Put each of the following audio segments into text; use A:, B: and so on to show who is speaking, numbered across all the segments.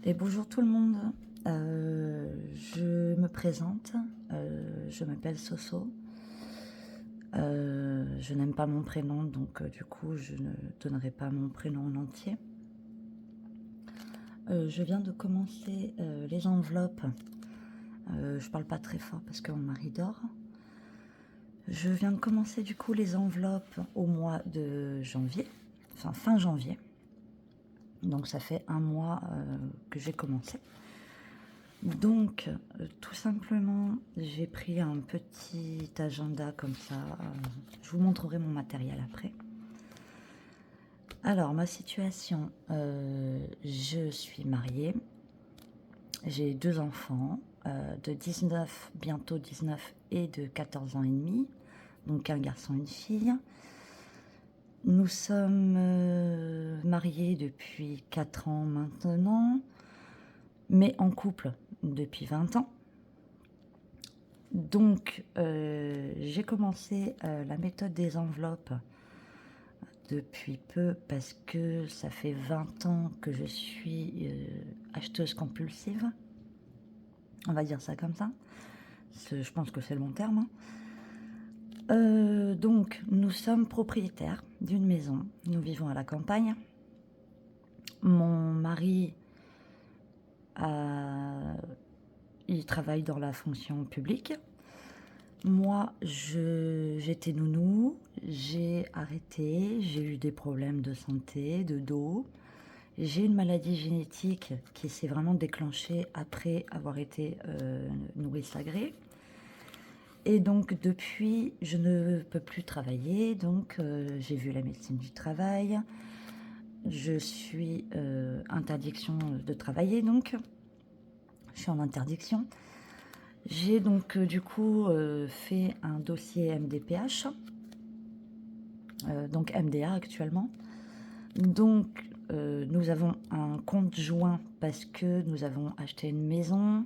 A: Et bonjour tout le monde. Je me présente, je m'appelle Soso. Je n'aime pas mon prénom, donc du coup, je ne donnerai pas mon prénom en entier. Je viens de commencer les enveloppes. Je parle pas très fort parce que mon mari dort. Je viens de commencer du coup les enveloppes au mois de janvier, enfin fin janvier. Donc ça fait un mois que j'ai commencé. Donc, tout simplement, j'ai pris un petit agenda comme ça. Je vous montrerai mon matériel après. Alors, ma situation, je suis mariée. J'ai 2 enfants, de 19, bientôt 19 et de 14 ans et demi. Donc, un garçon et une fille. Nous sommes mariés depuis 4 ans maintenant, mais en couple depuis 20 ans. Donc, j'ai commencé la méthode des enveloppes depuis peu parce que ça fait 20 ans que je suis acheteuse compulsive. On va dire ça comme ça. Je pense que c'est le bon terme, hein. Donc, nous sommes propriétaires d'une maison. Nous vivons à la campagne. Mon mari, il travaille dans la fonction publique. Moi, j'étais nounou, j'ai arrêté, j'ai eu des problèmes de santé, de dos. J'ai une maladie génétique qui s'est vraiment déclenchée après avoir été nourrice agréée. Et donc, depuis, je ne peux plus travailler. Donc, j'ai vu la médecine du travail. Je suis interdiction de travailler, donc. Je suis en interdiction. J'ai donc du coup fait un dossier MDPH, donc MDA actuellement. Donc nous avons un compte joint parce que nous avons acheté une maison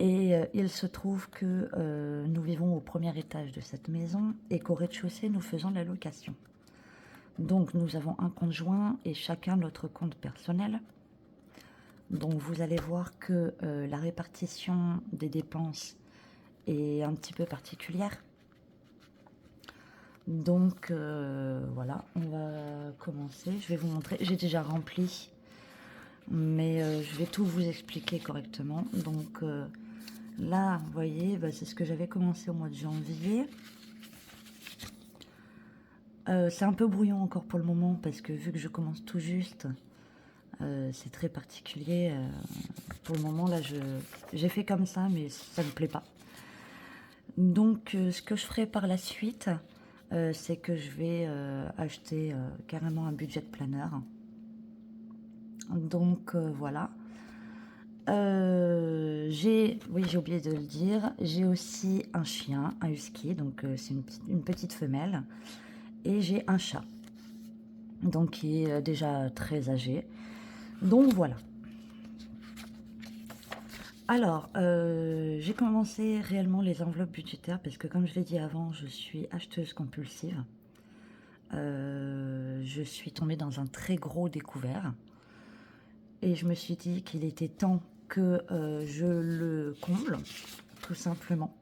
A: et il se trouve que nous vivons au premier étage de cette maison et qu'au rez-de-chaussée nous faisons de la location. Donc nous avons un compte joint et chacun notre compte personnel. Donc vous allez voir que la répartition des dépenses est un petit peu particulière. Donc voilà, on va commencer. Je vais vous montrer. J'ai déjà rempli, mais je vais tout vous expliquer correctement. Donc là, vous voyez, bah, c'est ce que j'avais commencé au mois de janvier. C'est un peu brouillon encore pour le moment parce que vu que je commence tout juste, c'est très particulier. Pour le moment, là, j'ai fait comme ça, mais ça ne me plaît pas. Donc, ce que je ferai par la suite, c'est que je vais acheter carrément un budget planner. Donc, voilà. Oui, j'ai oublié de le dire, j'ai aussi un chien, un husky, donc c'est une petite femelle. Et j'ai un chat, donc qui est déjà très âgé. Donc, voilà. Alors, j'ai commencé réellement les enveloppes budgétaires parce que comme je l'ai dit avant, je suis acheteuse compulsive. Je suis tombée dans un très gros découvert et je me suis dit qu'il était temps que je le comble, tout simplement.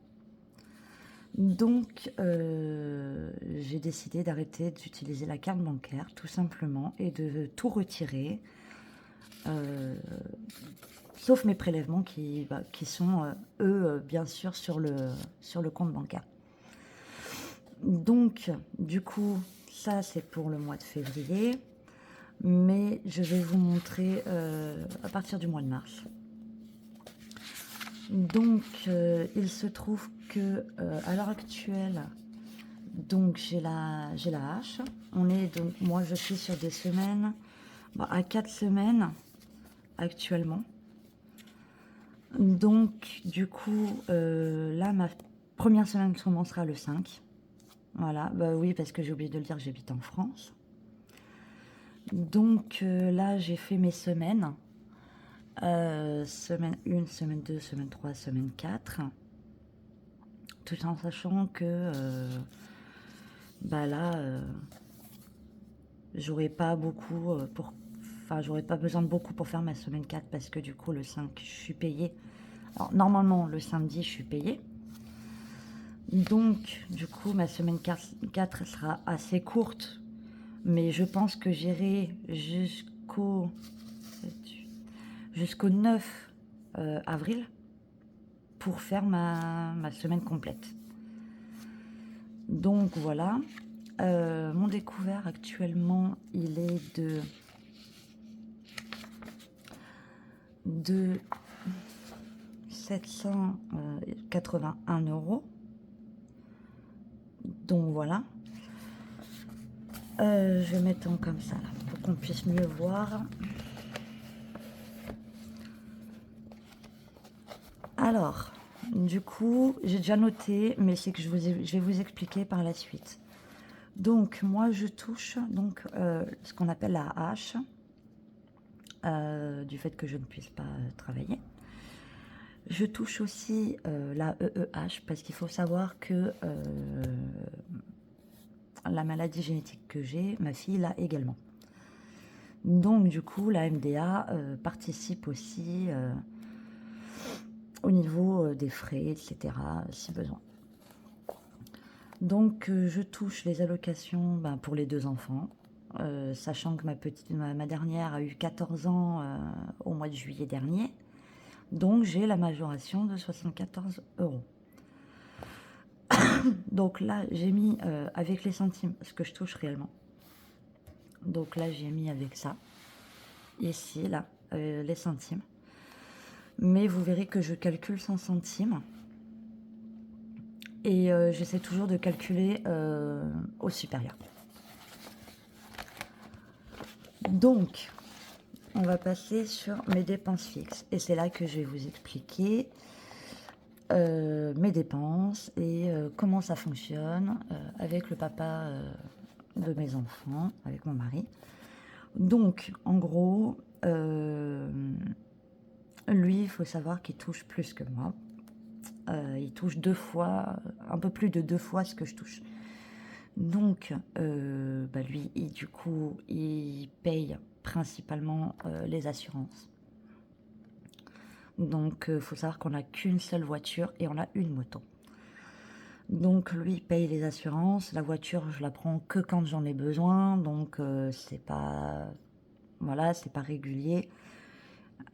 A: Donc, j'ai décidé d'arrêter d'utiliser la carte bancaire, tout simplement, et de tout retirer. Sauf mes prélèvements qui sont, eux, bien sûr, sur le compte bancaire. Donc, du coup, ça, c'est pour le mois de février. Mais je vais vous montrer à partir du mois de mars. Donc, il se trouve que à l'heure actuelle, donc j'ai la hache. Moi, je suis sur des semaines, à 4 semaines actuellement. Donc, du coup, là, ma première semaine commencera le 5. Voilà, bah oui, parce que j'ai oublié de le dire, j'habite en France. Donc, là, j'ai fait mes semaines. Semaine 1, semaine 2, semaine 3, semaine 4. Tout en sachant que, là, j'aurais pas beaucoup pour enfin, j'aurais pas besoin de beaucoup pour faire ma semaine 4 parce que du coup, le 5, je suis payée. Alors, normalement, le samedi, je suis payée. Donc, du coup, ma semaine 4 sera assez courte, mais je pense que j'irai jusqu'au 9 avril pour faire ma semaine complète. Donc, voilà. Mon découvert actuellement, il est de 781 €. Donc voilà. Je vais mettre en comme ça là, pour qu'on puisse mieux voir. Alors, du coup, j'ai déjà noté, mais c'est que je vais vous expliquer par la suite. Donc, moi, je touche donc ce qu'on appelle la hache, du fait que je ne puisse pas travailler. Je touche aussi la EEH parce qu'il faut savoir que la maladie génétique que j'ai, ma fille l'a également. Donc, du coup, la MDA participe aussi au niveau des frais, etc., si besoin. Donc, je touche les allocations pour les 2 enfants, sachant que ma dernière a eu 14 ans au mois de juillet dernier. Donc, j'ai la majoration de 74 €. Donc là, j'ai mis avec les centimes ce que je touche réellement. Donc là, j'ai mis avec ça. Ici, là, les centimes. Mais vous verrez que je calcule sans centimes. Et j'essaie toujours de calculer au supérieur. Donc, on va passer sur mes dépenses fixes. Et c'est là que je vais vous expliquer mes dépenses et comment ça fonctionne avec le papa de mes enfants, avec mon mari. Donc, en gros, lui, il faut savoir qu'il touche plus que moi. Il touche 2 fois, un peu plus de 2 fois ce que je touche. Donc, lui, du coup, il paye principalement les assurances. Donc, il faut savoir qu'on n'a qu'une seule voiture et on a une moto. Donc, lui, il paye les assurances. La voiture, je la prends que quand j'en ai besoin. Donc, c'est pas régulier.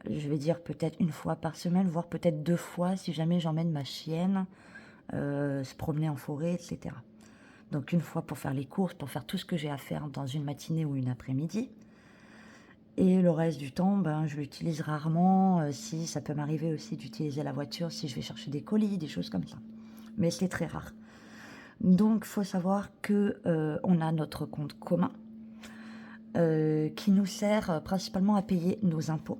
A: Je vais dire peut-être une fois par semaine, voire peut-être 2 fois si jamais j'emmène ma chienne se promener en forêt, etc. Donc, une fois pour faire les courses, pour faire tout ce que j'ai à faire dans une matinée ou une après-midi. Et le reste du temps, je l'utilise rarement. Si ça peut m'arriver aussi d'utiliser la voiture si je vais chercher des colis, des choses comme ça. Mais c'est très rare. Donc, il faut savoir que on a notre compte commun qui nous sert principalement à payer nos impôts,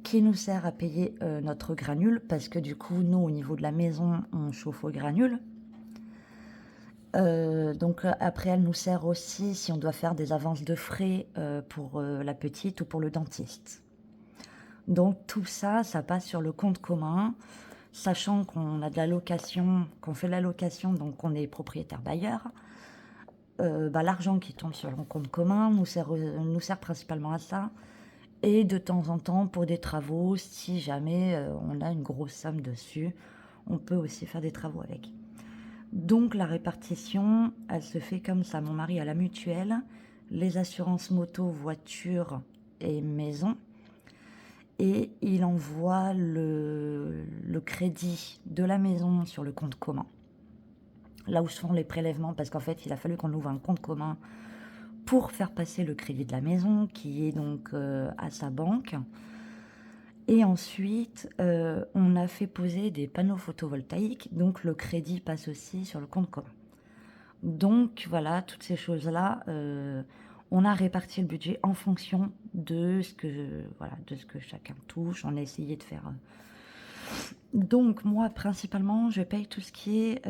A: qui nous sert à payer notre granule, parce que du coup, nous, au niveau de la maison, on chauffe au granule. Donc après, elle nous sert aussi si on doit faire des avances de frais pour la petite ou pour le dentiste. Donc tout ça, ça passe sur le compte commun, sachant qu'on a de la location, qu'on fait de la location, donc on est propriétaire bailleur. L'argent qui tombe sur le compte commun nous sert principalement à ça. Et de temps en temps, pour des travaux, si jamais on a une grosse somme dessus, on peut aussi faire des travaux avec. Donc la répartition, elle se fait comme ça. Mon mari a la mutuelle, les assurances moto, voiture et maison. Et il envoie le crédit de la maison sur le compte commun. Là où se font les prélèvements, parce qu'en fait, il a fallu qu'on ouvre un compte commun pour faire passer le crédit de la maison, qui est donc à sa banque. Et ensuite, on a fait poser des panneaux photovoltaïques, donc le crédit passe aussi sur le compte commun. Donc voilà, toutes ces choses-là, on a réparti le budget en fonction de ce que chacun touche. On a essayé de faire. Donc moi, principalement, je paye tout ce qui est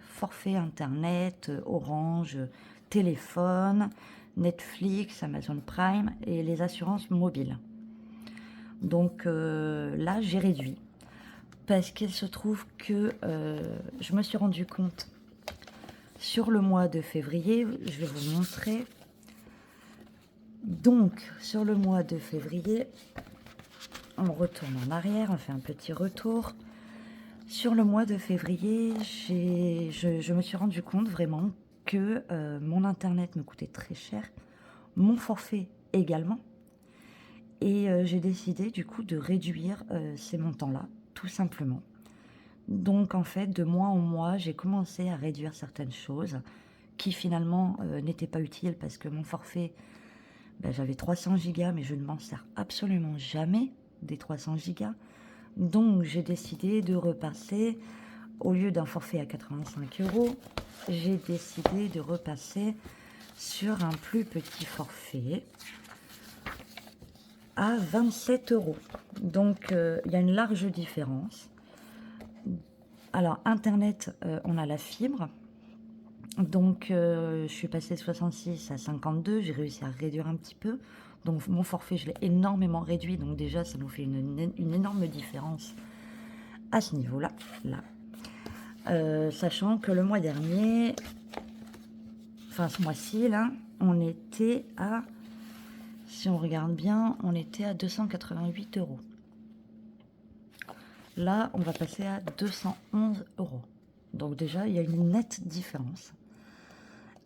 A: forfait Internet, Orange, téléphone, Netflix, Amazon Prime et les assurances mobiles. Donc là, j'ai réduit parce qu'il se trouve que je me suis rendu compte sur le mois de février, je vais vous montrer. Donc, sur le mois de février, on retourne en arrière, on fait un petit retour. Sur le mois de février, je me suis rendu compte vraiment que mon internet me coûtait très cher, mon forfait également. Et j'ai décidé du coup de réduire ces montants-là, tout simplement. Donc en fait, de mois en mois, j'ai commencé à réduire certaines choses qui finalement n'étaient pas utiles parce que mon forfait, ben, j'avais 300 gigas, mais je ne m'en sers absolument jamais des 300 gigas. Donc j'ai décidé de repasser, au lieu d'un forfait à 85 €, j'ai décidé de repasser sur un plus petit forfait à 27 €. Donc il y a une large différence. Alors internet, on a la fibre. Donc je suis passée de 66 à 52, j'ai réussi à réduire un petit peu. Donc mon forfait, je l'ai énormément réduit, donc déjà ça nous fait une énorme différence à ce niveau-là. Sachant que le mois dernier, enfin ce mois-ci, là, on était à, si on regarde bien, on était à 288 €. Là, on va passer à 211 €. Donc déjà, il y a une nette différence.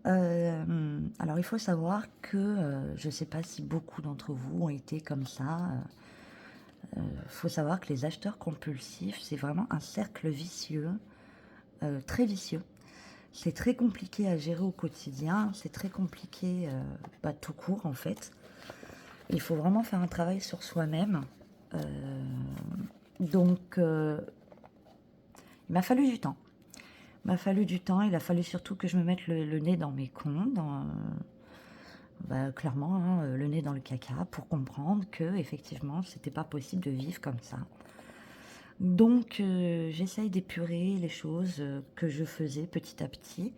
A: Alors il faut savoir que, je ne sais pas si beaucoup d'entre vous ont été comme ça. Faut savoir que les acheteurs compulsifs, c'est vraiment un cercle vicieux, très vicieux. C'est très compliqué à gérer au quotidien, c'est très compliqué, tout court en fait. Il faut vraiment faire un travail sur soi-même. Donc il m'a fallu du temps. Il m'a fallu du temps, il a fallu surtout que je me mette le nez dans mes comptes, clairement, hein, le nez dans le caca pour comprendre qu'effectivement, c'était pas possible de vivre comme ça. Donc j'essaye d'épurer les choses que je faisais petit à petit.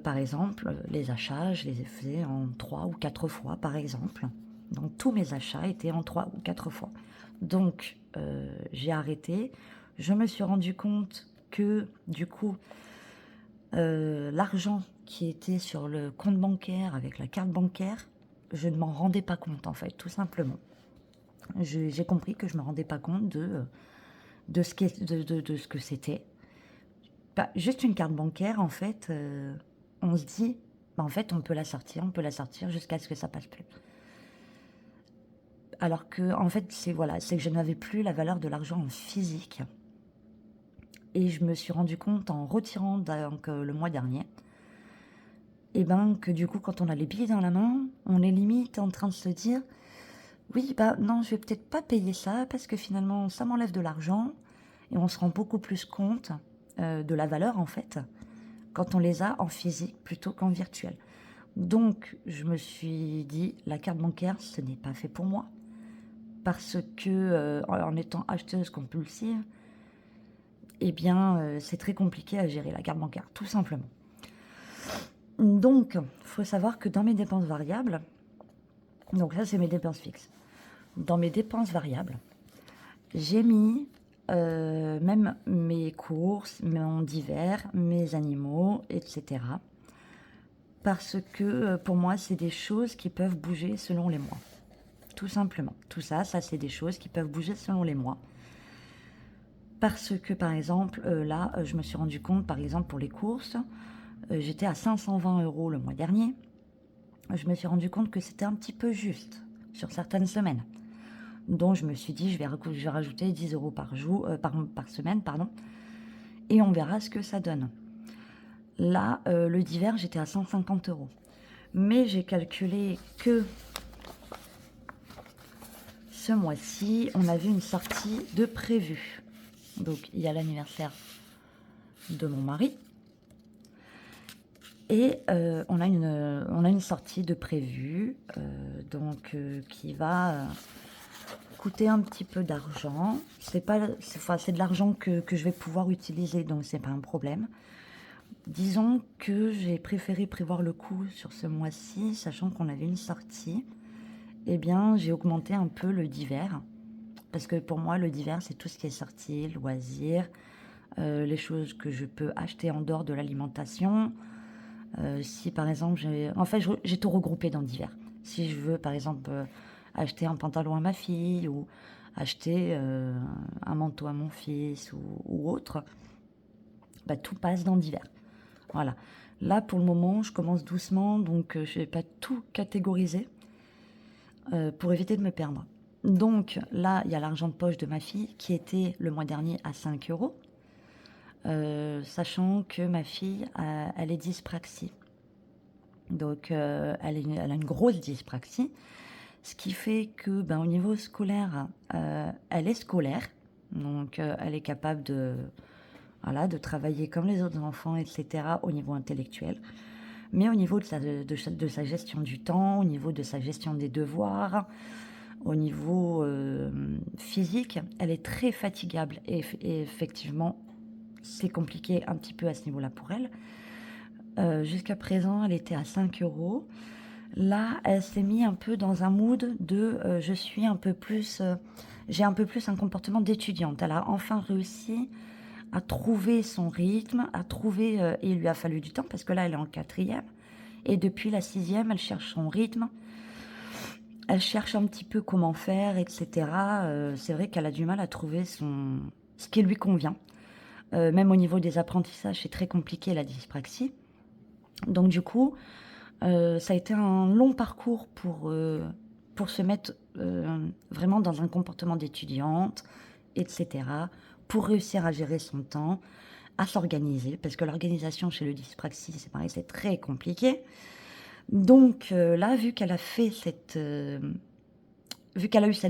A: Par exemple, les achats, je les ai faits en 3 ou 4 fois, par exemple. Donc tous mes achats étaient en 3 ou 4 fois. Donc j'ai arrêté. Je me suis rendu compte que du coup, l'argent qui était sur le compte bancaire avec la carte bancaire, je ne m'en rendais pas compte en fait, tout simplement. J'ai compris que je ne me rendais pas compte de ce que c'était. Juste une carte bancaire, en fait, on se dit, en fait, on peut la sortir jusqu'à ce que ça passe plus. Alors que, en fait, c'est que je n'avais plus la valeur de l'argent en physique. Et je me suis rendu compte en retirant donc, le mois dernier, que du coup, quand on a les billets dans la main, on est limite en train de se dire, oui, non, je vais peut-être pas payer ça parce que finalement, ça m'enlève de l'argent. Et on se rend beaucoup plus compte de la valeur, en fait, quand on les a en physique plutôt qu'en virtuel. Donc, je me suis dit, la carte bancaire, ce n'est pas fait pour moi. Parce que, en étant acheteuse compulsive, c'est très compliqué à gérer la carte bancaire, tout simplement. Donc, il faut savoir que dans mes dépenses variables, donc ça, c'est mes dépenses fixes. Dans mes dépenses variables, j'ai mis même mes courses, mon divers, mes animaux, etc. Parce que pour moi, c'est des choses qui peuvent bouger selon les mois. Tout simplement. Tout ça, c'est des choses qui peuvent bouger selon les mois. Parce que, par exemple, là, je me suis rendu compte, par exemple, pour les courses, j'étais à 520 € le mois dernier. Je me suis rendu compte que c'était un petit peu juste sur certaines semaines. Donc, je me suis dit, je vais rajouter 10 € par semaine, pardon, et on verra ce que ça donne. Là, le divers, j'étais à 150 €. Mais j'ai calculé que ce mois-ci, on avait une sortie de prévue. Donc, il y a l'anniversaire de mon mari. Et on a une sortie de prévue, qui va coûter un petit peu d'argent. C'est de l'argent que je vais pouvoir utiliser, donc c'est pas un problème. Disons que j'ai préféré prévoir le coût sur ce mois-ci, sachant qu'on avait une sortie. J'ai augmenté un peu le divers. Parce que pour moi, le divers, c'est tout ce qui est sortie, loisirs, les choses que je peux acheter en dehors de l'alimentation. Si par exemple, j'ai tout regroupé dans divers. Si je veux, par exemple, acheter un pantalon à ma fille ou acheter un manteau à mon fils ou autre, bah, tout passe dans divers. Voilà. Là, pour le moment, je commence doucement, donc je ne vais pas tout catégoriser pour éviter de me perdre. Donc là, il y a l'argent de poche de ma fille qui était le mois dernier à 5 euros, sachant que ma fille, elle est dyspraxie. Donc elle a une grosse dyspraxie, ce qui fait que ben, au niveau scolaire, elle est scolaire, donc elle est capable de, voilà, de travailler comme les autres enfants, etc. au niveau intellectuel. Mais au niveau de sa gestion du temps, au niveau de sa gestion des devoirs, au niveau physique, elle est très fatigable. Et effectivement, c'est compliqué un petit peu à ce niveau-là pour elle. Jusqu'à présent, elle était à 5 euros. Là, elle s'est mise un peu dans un mood de je suis un peu plus... j'ai un peu plus un comportement d'étudiante. Elle a enfin réussi à trouver son rythme, à trouver... et il lui a fallu du temps parce que là, elle est en 4e. Et depuis la 6e, elle cherche son rythme. Elle cherche un petit peu comment faire, etc. C'est vrai qu'elle a du mal à trouver ce qui lui convient. Même au niveau des apprentissages, c'est très compliqué la dyspraxie. Donc du coup, ça a été un long parcours pour se mettre vraiment dans un comportement d'étudiante, etc. Pour réussir à gérer son temps, à s'organiser, parce que l'organisation chez le dyspraxie, c'est pareil, c'est très compliqué. Donc là, vu qu'elle a eu cette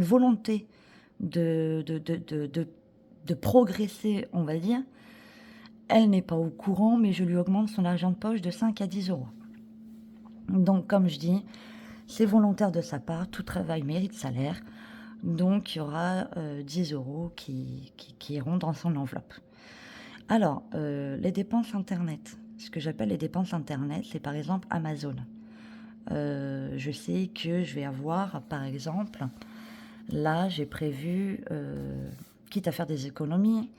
A: volonté de progresser, on va dire, elle n'est pas au courant, mais je lui augmente son argent de poche de 5 à 10 euros. Donc, comme je dis, c'est volontaire de sa part, tout travail mérite salaire. Donc, il y aura 10 euros qui iront dans son enveloppe. Alors, les dépenses Internet. Ce que j'appelle les dépenses Internet, c'est par exemple Amazon. Je sais que je vais avoir, par exemple, là, j'ai prévu, quitte à faire des économies,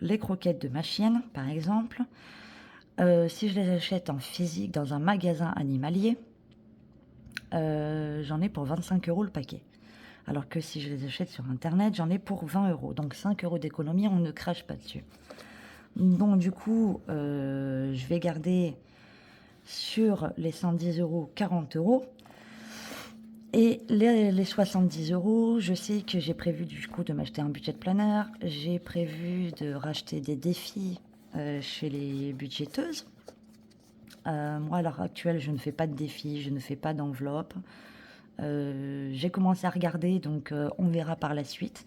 A: les croquettes de ma chienne, par exemple. Si je les achète en physique dans un magasin animalier, j'en ai pour 25 euros le paquet. Alors que si je les achète sur Internet, j'en ai pour 20 euros. Donc 5 euros d'économie, on ne crache pas dessus. Donc du coup, je vais garder sur les 110 euros, 40 euros. Et les 70 euros, je sais que j'ai prévu du coup de m'acheter un budget planner. J'ai prévu de racheter des défis chez les budgéteuses. Moi, à l'heure actuelle, je ne fais pas de défis, je ne fais pas d'enveloppe. J'ai commencé à regarder, donc on verra par la suite.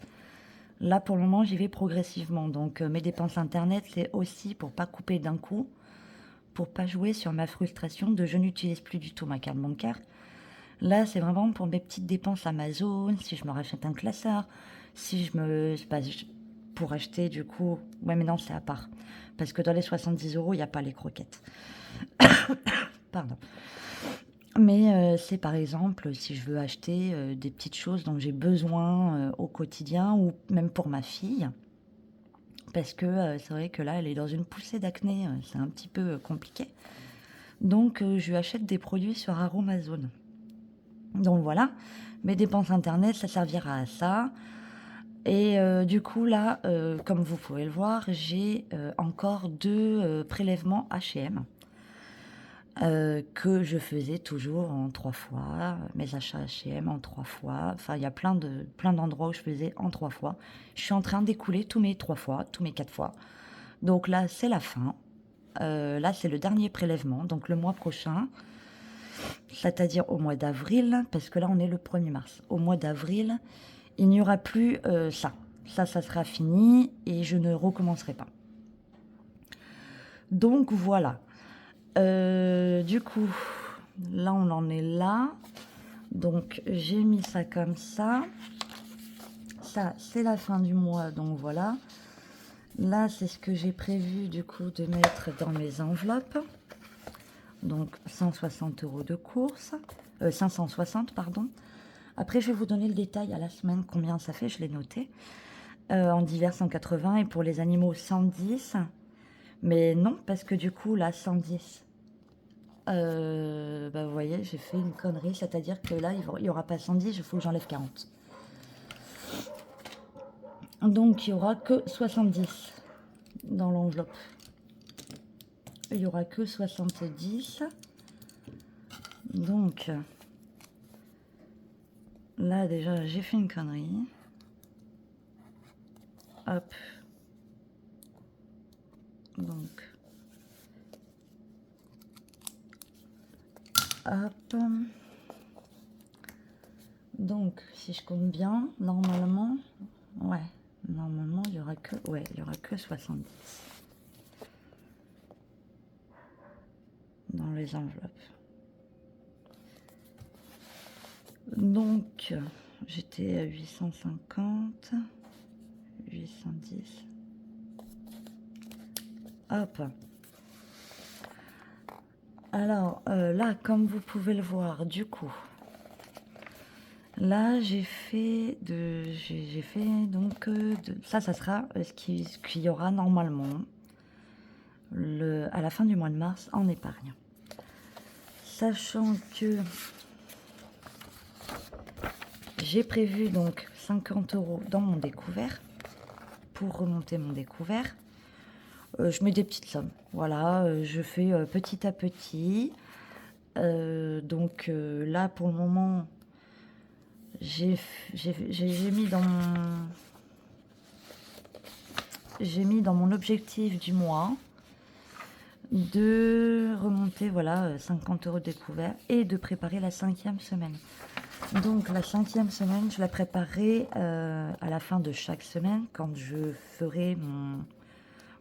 A: Là, pour le moment, j'y vais progressivement. Donc, mes dépenses Internet, c'est aussi pour pas couper d'un coup, pour pas jouer sur ma frustration de je n'utilise plus du tout ma carte bancaire. Là, c'est vraiment pour mes petites dépenses Amazon, si je me rachète un classeur, si je me... bah, pour acheter du coup... Ouais, mais non, c'est à part. Parce que dans les 70 euros, il n'y a pas les croquettes. Pardon. Mais c'est par exemple si je veux acheter des petites choses dont j'ai besoin au quotidien ou même pour ma fille. Parce que c'est vrai que là, elle est dans une poussée d'acné, c'est un petit peu compliqué. Donc, je lui achète des produits sur Aromazone. Donc voilà, mes dépenses Internet, ça servira à ça. Et du coup, là, comme vous pouvez le voir, j'ai encore 2 prélèvements H&M. Que je faisais toujours en 3 fois, mes achats H&M en 3 fois. Enfin, il y a plein d'endroits où je faisais en 3 fois. Je suis en train d'écouler tous mes 3 fois, tous mes 4 fois. Donc là, c'est la fin. Là, c'est le dernier prélèvement, donc le mois prochain, c'est-à-dire au mois d'avril, parce que là, on est le 1er mars. Au mois d'avril, il n'y aura plus ça. Ça sera fini et je ne recommencerai pas. Donc voilà. Du coup, là, on en est là. Donc, j'ai mis ça comme ça. Ça, c'est la fin du mois, donc voilà. Là, c'est ce que j'ai prévu, du coup, de mettre dans mes enveloppes. Donc, 160 euros de course. 560, pardon. Après, je vais vous donner le détail à la semaine, combien ça fait, je l'ai noté. En divers, 180 et pour les animaux, 110. Mais non, parce que du coup, là, 110... Bah, vous voyez, j'ai fait une connerie, c'est-à-dire que là, il n'y aura pas 110, il faut que j'enlève 40. Donc, il n'y aura que 70 dans l'enveloppe. Il n'y aura que 70. Donc, là, déjà, j'ai fait une connerie. Hop. Donc, hop. Donc, si je compte bien, normalement, ouais, normalement, il y aura que, ouais, il y aura que 70 dans les enveloppes. Donc, j'étais à 850, 810. Hop. Alors, là, comme vous pouvez le voir, du coup, là, j'ai fait donc ça sera ce qu'il y aura normalement à la fin du mois de mars en épargne. Sachant que j'ai prévu donc 50 € dans mon découvert pour remonter mon découvert. Je mets des petites sommes. Voilà, je fais petit à petit. Donc là, pour le moment, j'ai mis dans mon objectif du mois de remonter, voilà, 50 € de découvert et de préparer la 5e semaine. Donc la 5e semaine, je la préparerai à la fin de chaque semaine, quand je ferai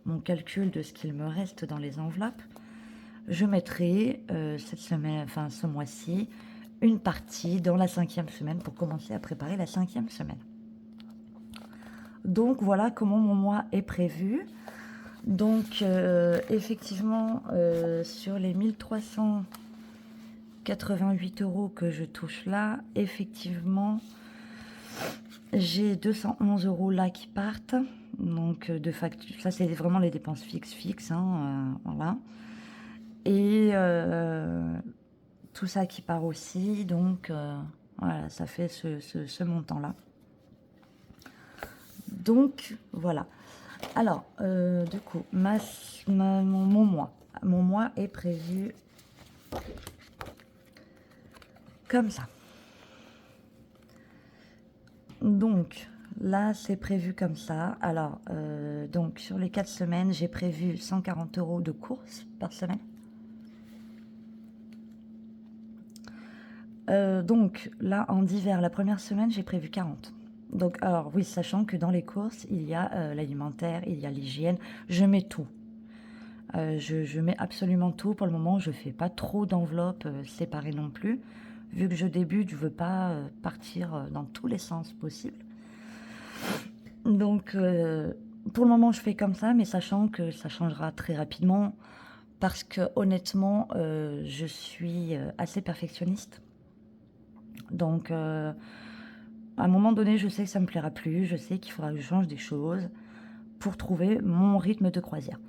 A: mon calcul de ce qu'il me reste dans les enveloppes. Je mettrai cette semaine, enfin ce mois-ci, une partie dans la 5e semaine pour commencer à préparer la 5e semaine. Donc voilà comment mon mois est prévu. Donc effectivement, sur les 1388 € que je touche là, effectivement, j'ai 211 € là qui partent. Donc de facture, ça c'est vraiment les dépenses fixes, hein, voilà. Et tout ça qui part aussi, donc voilà, ça fait ce montant-là. Donc voilà. Alors, du coup, mon mois est prévu comme ça. Donc là, c'est prévu comme ça. Alors, donc sur les 4 semaines, j'ai prévu 140 € de courses par semaine. Donc là, en hiver, la première semaine, j'ai prévu 40. Donc, alors oui, sachant que dans les courses, il y a l'alimentaire, il y a l'hygiène, je mets tout. Je mets absolument tout. Pour le moment, je fais pas trop d'enveloppes séparées non plus. Vu que je débute, je veux pas partir dans tous les sens possibles. Donc, pour le moment, je fais comme ça, mais sachant que ça changera très rapidement. Parce que honnêtement, je suis assez perfectionniste. Donc, à un moment donné, je sais que ça me plaira plus. Je sais qu'il faudra que je change des choses pour trouver mon rythme de croisière.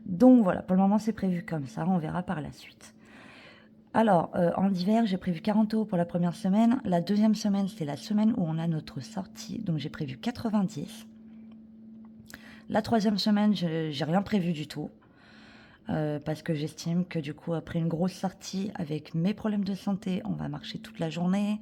A: Donc voilà, pour le moment, c'est prévu comme ça. On verra par la suite. Alors, en hiver, j'ai prévu 40 € pour la première semaine. La deuxième semaine, c'est la semaine où on a notre sortie. Donc, j'ai prévu 90. La troisième semaine, j'ai rien prévu du tout. Parce que j'estime que du coup, après une grosse sortie avec mes problèmes de santé, on va marcher toute la journée.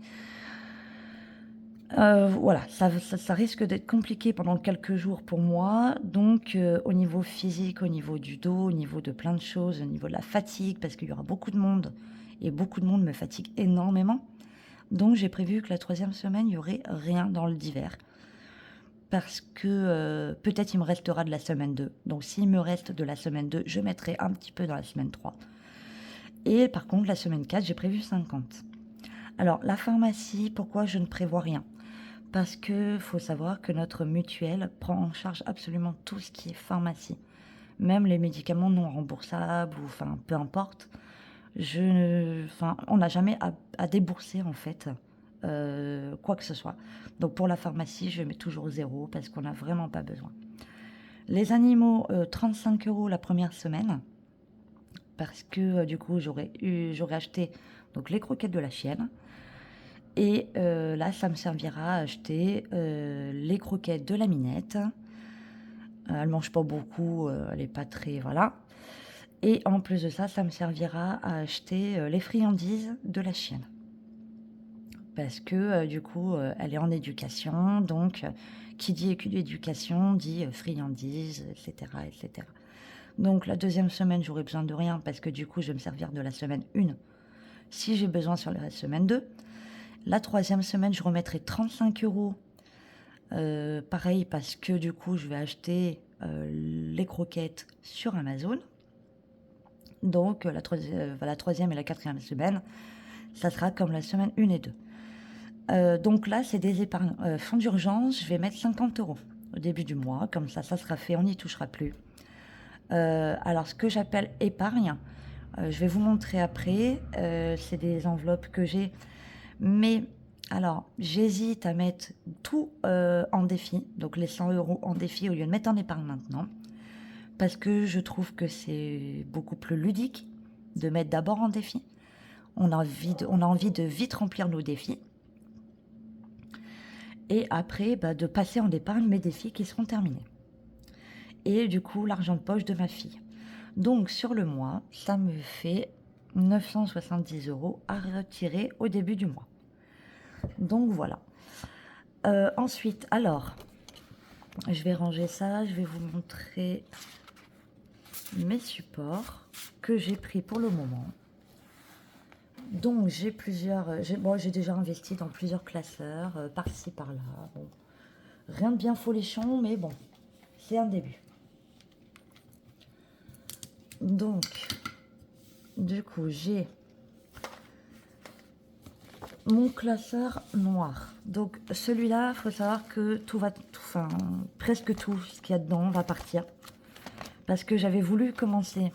A: Voilà, ça risque d'être compliqué pendant quelques jours pour moi. Donc, au niveau physique, au niveau du dos, au niveau de plein de choses, au niveau de la fatigue, parce qu'il y aura beaucoup de monde, et beaucoup de monde me fatigue énormément. Donc, j'ai prévu que la troisième semaine, il n'y aurait rien dans le d'hiver. Parce que peut-être il me restera de la semaine 2. Donc, s'il me reste de la semaine 2, je mettrai un petit peu dans la semaine 3. Et par contre, la semaine 4, j'ai prévu 50. Alors, la pharmacie, pourquoi je ne prévois rien ? Parce qu'il faut savoir que notre mutuelle prend en charge absolument tout ce qui est pharmacie. Même les médicaments non remboursables, ou enfin, peu importe. On n'a jamais à débourser, en fait, quoi que ce soit. Donc, pour la pharmacie, je mets toujours 0 parce qu'on n'a vraiment pas besoin. Les animaux, 35 € la première semaine. parce que du coup, j'aurais acheté donc les croquettes de la chienne. Et là, ça me servira à acheter les croquettes de la minette. Elle mange pas beaucoup, elle est pas très... Voilà. Et en plus de ça, ça me servira à acheter les friandises de la chienne. Parce que du coup, elle est en éducation, donc qui dit éducation dit friandises, etc., etc. Donc la deuxième semaine, j'aurai besoin de rien parce que du coup, je vais me servir de la semaine 1 si j'ai besoin sur la semaine 2. La troisième semaine, je remettrai 35 euros. Pareil, parce que du coup, je vais acheter les croquettes sur Amazon. Donc la troisième et la quatrième semaine, ça sera comme la semaine 1 et 2. Donc là, c'est des épargnes. Fonds d'urgence, je vais mettre 50 euros au début du mois. Comme ça sera fait, on n'y touchera plus. Alors, ce que j'appelle épargne, je vais vous montrer après. C'est des enveloppes que j'ai. Mais alors, j'hésite à mettre tout en défi. Donc, les 100 euros en défi au lieu de mettre en épargne maintenant. Parce que je trouve que c'est beaucoup plus ludique de mettre d'abord en défi. On a envie de vite remplir nos défis. Et après, de passer en épargne mes défis qui seront terminés. Et du coup, l'argent de poche de ma fille. Donc, sur le mois, ça me fait 970 euros à retirer au début du mois. Donc, voilà. Ensuite, alors, je vais ranger ça. Je vais vous montrer mes supports que j'ai pris pour le moment. Donc, j'ai déjà investi dans plusieurs classeurs, par-ci, par-là. Bon, rien de bien folichon, mais bon, c'est un début. Donc, du coup, j'ai mon classeur noir. Donc, celui-là, il faut savoir que presque tout ce qu'il y a dedans va partir. Parce que j'avais voulu commencer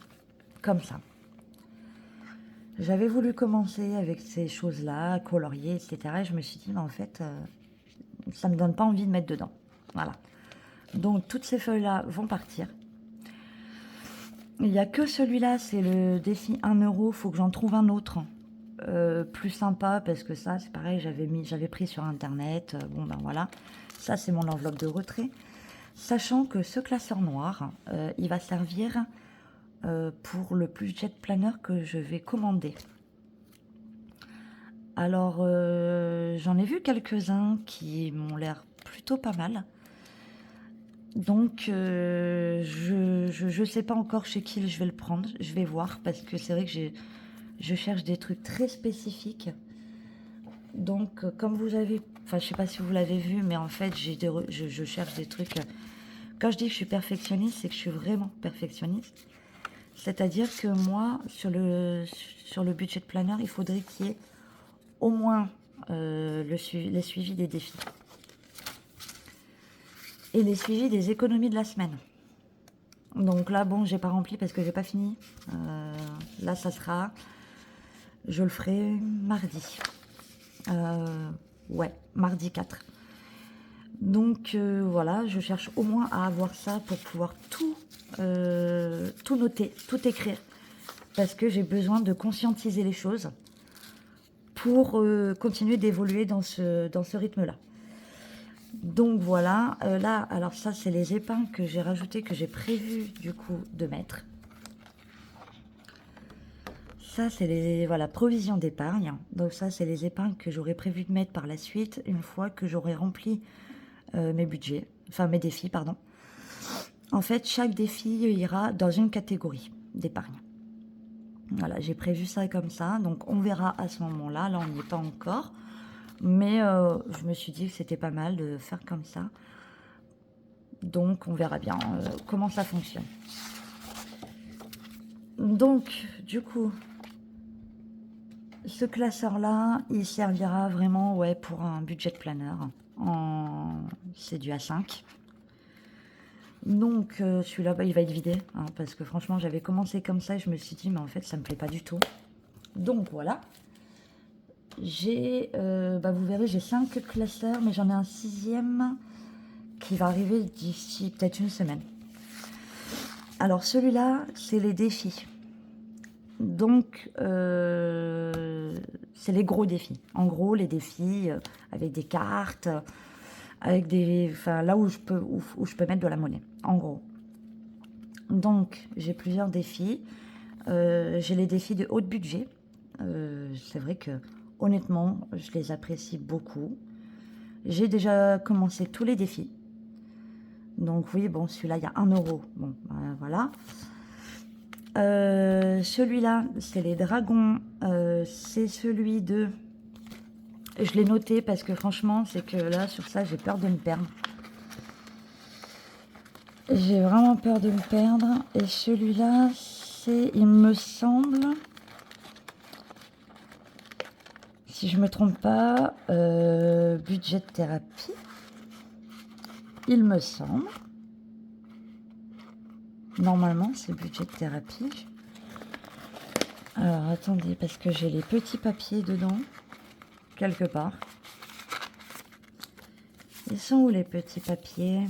A: comme ça. J'avais voulu commencer avec ces choses-là, colorier, etc. Et je me suis dit, mais en fait, ça ne me donne pas envie de mettre dedans. Voilà. Donc, toutes ces feuilles-là vont partir. Il n'y a que celui-là, c'est le défi 1 euro. Il faut que j'en trouve un autre plus sympa parce que ça, c'est pareil, j'avais pris sur Internet. Bon, ben voilà. Ça, c'est mon enveloppe de retrait. Sachant que ce classeur noir, il va servir pour le budget planner que je vais commander. Alors, j'en ai vu quelques-uns qui m'ont l'air plutôt pas mal. Donc, je sais pas encore chez qui je vais le prendre. Je vais voir parce que c'est vrai que je cherche des trucs très spécifiques. Donc, comme vous avez... Enfin, je sais pas si vous l'avez vu, mais en fait, je cherche des trucs... Quand je dis que je suis perfectionniste, c'est que je suis vraiment perfectionniste. C'est-à-dire que moi, sur le budget planner, il faudrait qu'il y ait au moins les suivis des défis. Et les suivis des économies de la semaine. Donc là, bon, j'ai pas rempli parce que j'ai pas fini. Là, ça sera... Je le ferai mardi. Ouais, mardi 4. Donc voilà, je cherche au moins à avoir ça pour pouvoir tout noter, tout écrire. Parce que j'ai besoin de conscientiser les choses pour continuer d'évoluer dans ce rythme-là. Donc voilà, là, alors ça, c'est les épingles que j'ai rajoutées, que j'ai prévu du coup de mettre. Ça, c'est les provisions d'épargne. Donc ça, c'est les épargnes que j'aurais prévu de mettre par la suite, une fois que j'aurai rempli mes défis, pardon. En fait, chaque défi ira dans une catégorie d'épargne. Voilà, j'ai prévu ça comme ça, donc on verra à ce moment-là. Là, on n'y est pas encore. Mais je me suis dit que c'était pas mal de faire comme ça. Donc, on verra bien comment ça fonctionne. Donc, du coup, ce classeur-là, il servira vraiment pour un budget planner. C'est du A5. Donc, celui-là, il va être vidé. Parce que franchement, j'avais commencé comme ça et je me suis dit, mais en fait, ça me plaît pas du tout. Donc, voilà. Vous verrez, j'ai 5 classeurs, mais j'en ai un 6e qui va arriver d'ici peut-être une semaine. Alors celui-là, c'est les défis. Donc, c'est les gros défis. En gros, les défis avec des cartes, avec des, enfin, là où où je peux mettre de la monnaie, en gros. Donc, j'ai plusieurs défis. J'ai les défis de haut budget. C'est vrai que, honnêtement, je les apprécie beaucoup. J'ai déjà commencé tous les défis. Donc oui, bon, celui-là, il y a 1 euro. Bon, voilà. Celui-là, c'est les dragons. C'est celui de... Je l'ai noté parce que franchement, c'est que là, sur ça, j'ai peur de me perdre. J'ai vraiment peur de me perdre. Et celui-là, c'est, il me semble, si je me trompe pas, budget de thérapie. Il me semble. Normalement, c'est budget de thérapie. Alors, attendez, parce que j'ai les petits papiers dedans, quelque part. Ils sont où les petits papiers?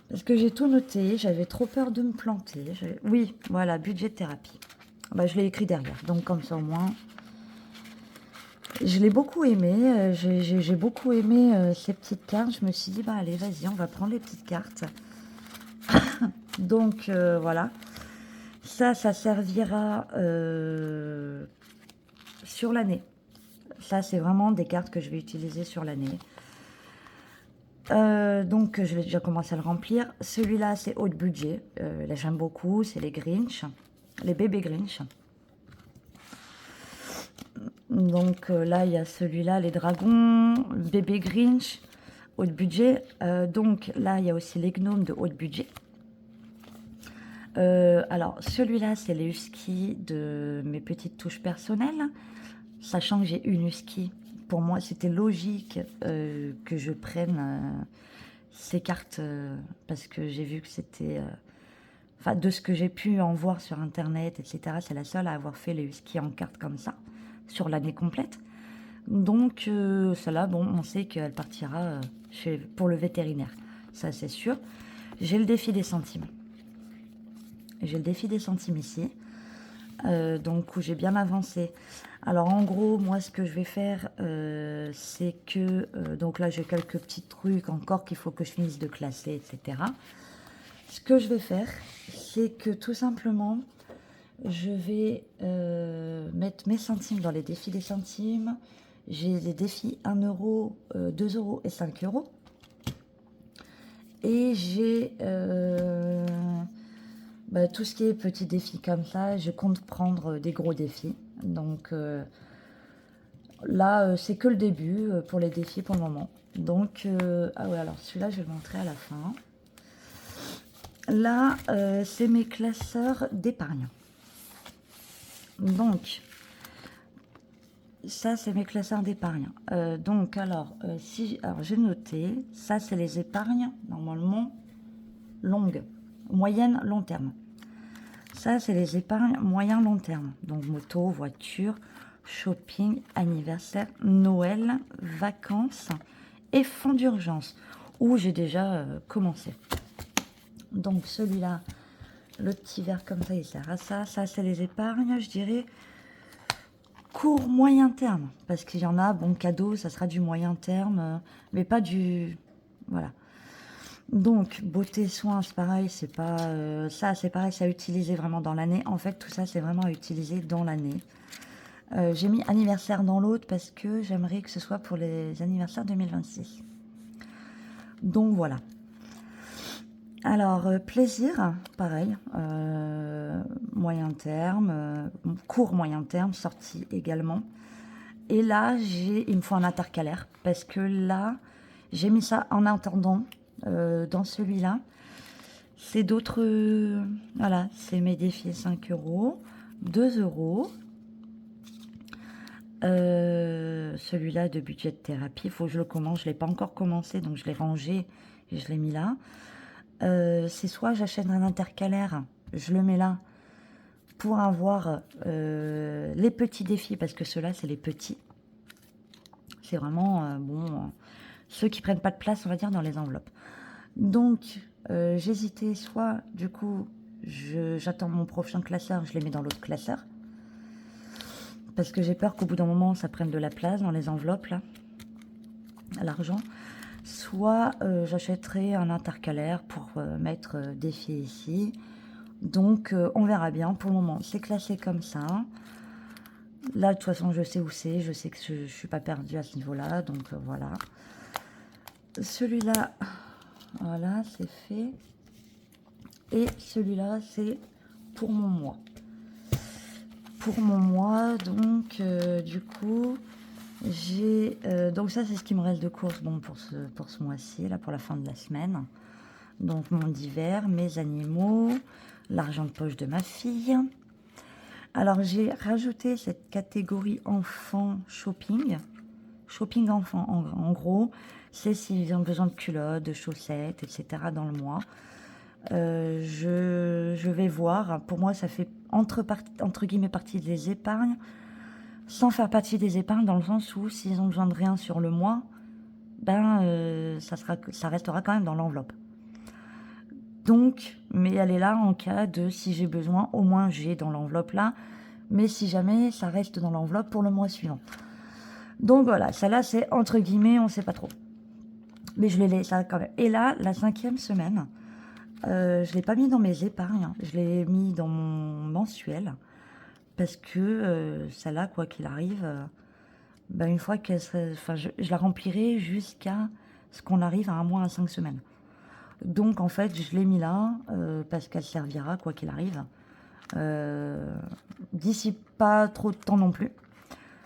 A: Parce que j'ai tout noté, j'avais trop peur de me planter. Oui, voilà, budget de thérapie. Bah, je l'ai écrit derrière, donc comme ça au moins. Je l'ai beaucoup aimé, j'ai beaucoup aimé ces petites cartes. Je me suis dit, bah allez, vas-y, on va prendre les petites cartes. Donc voilà, ça servira sur l'année. Ça, c'est vraiment des cartes que je vais utiliser sur l'année. Donc, je vais déjà commencer à le remplir. Celui-là, c'est haut de budget. Là, j'aime beaucoup. C'est les Grinch, les bébés Grinch. Donc, là, il y a celui-là, les dragons, bébé Grinch, haut de budget. Donc, là, il y a aussi les gnomes de haut de budget. Alors, celui-là, c'est les huskies de mes petites touches personnelles. Sachant que j'ai une husky, pour moi, c'était logique que je prenne ces cartes parce que j'ai vu que c'était... Enfin, de ce que j'ai pu en voir sur Internet, etc., c'est la seule à avoir fait les huskies en cartes comme ça, sur l'année complète. Donc, celle-là, bon, on sait qu'elle partira pour le vétérinaire. Ça, c'est sûr. J'ai le défi des centimes. J'ai le défi des centimes ici. Donc, où j'ai bien avancé. Alors, en gros, moi, ce que je vais faire, c'est que... donc là, j'ai quelques petits trucs encore qu'il faut que je finisse de classer, etc. Ce que je vais faire, c'est que tout simplement, je vais mettre mes centimes dans les défis des centimes. J'ai des défis 1 euro, 2 euros et 5 euros. Et j'ai tout ce qui est petits défis comme ça. Je compte prendre des gros défis. Donc là, c'est que le début pour les défis pour le moment. Donc, ah ouais, alors celui-là, je vais le montrer à la fin. Là, c'est mes classeurs d'épargne. Donc, ça, c'est mes classeurs d'épargne. Donc, alors, alors j'ai noté, ça, c'est les épargnes, normalement, longues, moyennes, long terme. Ça, c'est les épargnes moyen, long terme. Donc, moto, voiture, shopping, anniversaire, Noël, vacances et fonds d'urgence, où j'ai déjà commencé. Donc, celui-là, le petit verre comme ça, il sert à ça. Ça, c'est les épargnes, je dirais, court, moyen terme. Parce qu'il y en a, bon, cadeau, ça sera du moyen terme, mais pas du... Voilà. Donc, beauté, soins, c'est pareil, c'est pas... ça, c'est pareil, c'est à utiliser vraiment dans l'année. En fait, tout ça, c'est vraiment à utiliser dans l'année. J'ai mis anniversaire dans l'autre parce que j'aimerais que ce soit pour les anniversaires 2026. Donc, voilà. Alors, plaisir, pareil, moyen terme, court moyen terme, sortie également. Et là, il me faut un intercalaire parce que là, j'ai mis ça en attendant dans celui-là. C'est d'autres, voilà, c'est mes défis 5 euros, 2 euros. Celui-là de budget de thérapie, il faut que je le commence, je ne l'ai pas encore commencé, donc je l'ai rangé et je l'ai mis là. C'est soit j'achète un intercalaire, je le mets là pour avoir les petits défis, parce que ceux-là, c'est les petits. C'est vraiment, bon, ceux qui prennent pas de place, on va dire, dans les enveloppes. Donc, j'hésitais soit, du coup, J'attends mon prochain classeur, je les mets dans l'autre classeur. Parce que j'ai peur qu'au bout d'un moment, ça prenne de la place dans les enveloppes, là, à l'argent. Soit j'achèterai un intercalaire pour mettre défi ici. Donc, on verra bien. Pour le moment, c'est classé comme ça. Là, de toute façon, je sais où c'est. Je sais que je ne suis pas perdue à ce niveau-là. Donc, voilà. Celui-là, voilà, c'est fait. Et celui-là, c'est pour mon mois. Pour mon mois, donc, du coup, j'ai... donc ça, c'est ce qui me reste de course bon, pour ce mois-ci, là, pour la fin de la semaine. Donc, mon divers, mes animaux, l'argent de poche de ma fille. Alors, j'ai rajouté cette catégorie enfant shopping. Shopping enfant, en gros, c'est s'ils ont besoin de culottes, de chaussettes, etc. dans le mois. Je vais voir. Pour moi, ça fait entre guillemets partie des épargnes, sans faire partie des épargnes dans le sens où s'ils ont besoin de rien sur le mois, ben ça restera quand même dans l'enveloppe. Donc, mais elle est là en cas de si j'ai besoin, au moins j'ai dans l'enveloppe là. Mais si jamais, ça reste dans l'enveloppe pour le mois suivant. Donc voilà, celle-là c'est entre guillemets, on sait pas trop. Mais je l'ai laissé quand même. Et là, la 5e semaine, je l'ai pas mis dans mes épargnes, je l'ai mis dans mon mensuel. Parce que celle-là, quoi qu'il arrive, ben une fois qu'elle serait... Enfin, je la remplirai jusqu'à ce qu'on arrive à un mois à 5 semaines. Donc, en fait, je l'ai mis là parce qu'elle servira, quoi qu'il arrive. D'ici pas trop de temps non plus.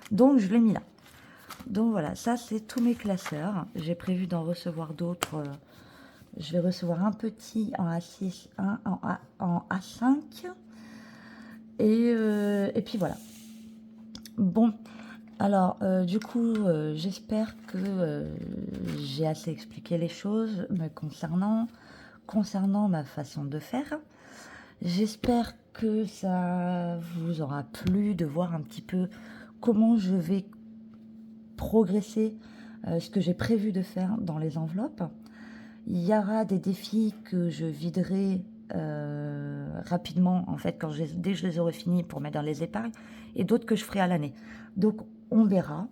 A: Donc, je l'ai mis là. Donc, voilà, ça, c'est tous mes classeurs. J'ai prévu d'en recevoir d'autres. Je vais recevoir un petit en A6, un en A5. Et puis voilà. Bon, alors du coup, j'espère que j'ai assez expliqué les choses me concernant ma façon de faire. J'espère que ça vous aura plu de voir un petit peu comment je vais progresser, ce que j'ai prévu de faire dans les enveloppes. Il y aura des défis que je viderai rapidement, en fait, dès que je les aurai finis pour mettre dans les épargnes, et d'autres que je ferai à l'année. Donc, on verra.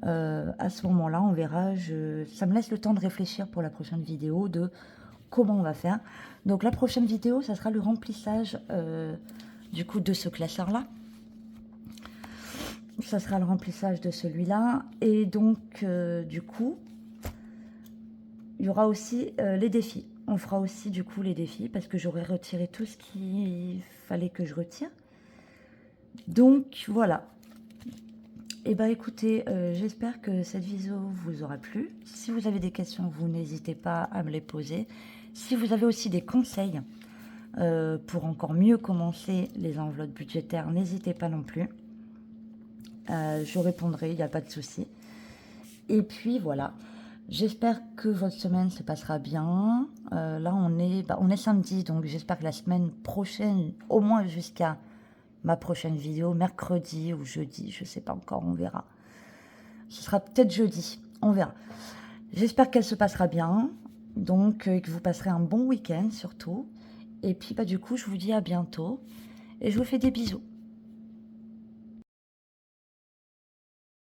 A: À ce moment-là, on verra. Ça me laisse le temps de réfléchir pour la prochaine vidéo de comment on va faire. Donc, la prochaine vidéo, ça sera le remplissage du coup de ce classeur-là. Ça sera le remplissage de celui-là. Et donc, du coup, il y aura aussi les défis. On fera aussi du coup les défis parce que j'aurai retiré tout ce qu'il fallait que je retire. Donc voilà. Et bah écoutez, j'espère que cette vidéo vous aura plu. Si vous avez des questions, vous n'hésitez pas à me les poser. Si vous avez aussi des conseils pour encore mieux commencer les enveloppes budgétaires, n'hésitez pas non plus. Je répondrai, il n'y a pas de souci. Et puis voilà. J'espère que votre semaine se passera bien. Là, on est samedi, donc j'espère que la semaine prochaine, au moins jusqu'à ma prochaine vidéo, mercredi ou jeudi, je ne sais pas encore, on verra. Ce sera peut-être jeudi, on verra. J'espère qu'elle se passera bien, donc que vous passerez un bon week-end surtout. Et puis, du coup, je vous dis à bientôt et je vous fais des bisous.